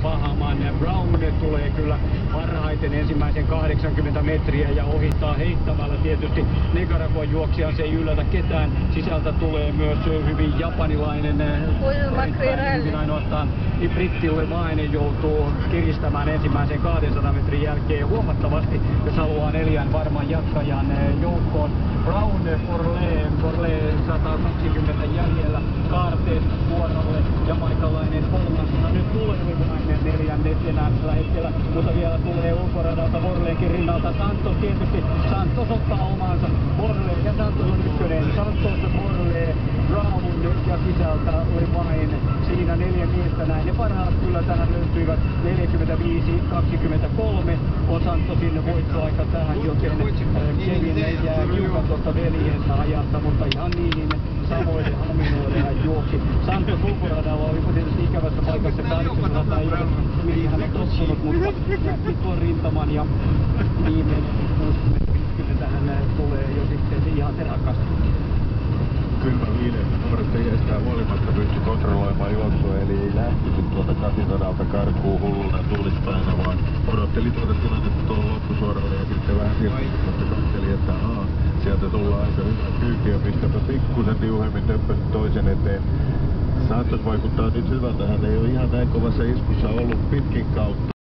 Bahaman. Brown tulee kyllä parhaiten ensimmäisen 80 metriä ja ohittaa heittämällä tietysti Nicaraguan juoksijan. Se ei yllätä ketään. Sisältä tulee myös hyvin japanilainen. Hyvin ainoastaan Britti Levainen joutuu kiristämään ensimmäisen 200 metrin jälkeen huomattavasti, jos haluaa 4 varman jatkajan joukkoon. Brown, Forlé 120 jäljellä, Cartes vuorolle, jamaikalainen kolmasena. Nyt tulee Levainen neljännesenä tällä hetkellä, mutta vielä tulee ulkoradalta Forlénkin rinnalta Santos tietysti. Santos ottaa omansa. Forlé ja Santos on ykkönen. Santos, Forlé, Brown ja sisältä Levainen. Siinä 4 miestä näin. Ne parhaat kyllä tähän löytyivät 45-23 on Santosin voittoaika tähän, joten Kevin jää hiukan tuosta veljensä ajasta, mutta ihan niin samoille haminoille hän juoksi. Santos ulkoradalla oli tietysti ikävässä paikassa 800 mihin hän on tottunut, mutta jätti tuon rintaman ja viimeinen 60 hän tulee jo sitten ihan teräkästi. Kylmä viileä nuoret ei estää huolimatta pysty kontrolloimaan juoksua, eli ei lähtinyt tuolta 800 karkuun hulluna tulispäinä, vaan odotteli tuota tilannetta tuolla loppusuoralle ja sitten vähän siltä katseli, että sieltä tullaan aika hyvä kyyti ja pistäpä pikkusen tiuhemmin töppösen toisen eteen. Santos vaikuttaa nyt hyvältä, hän ei ole ihan näin kovassa iskussa ollut pitkin kautta.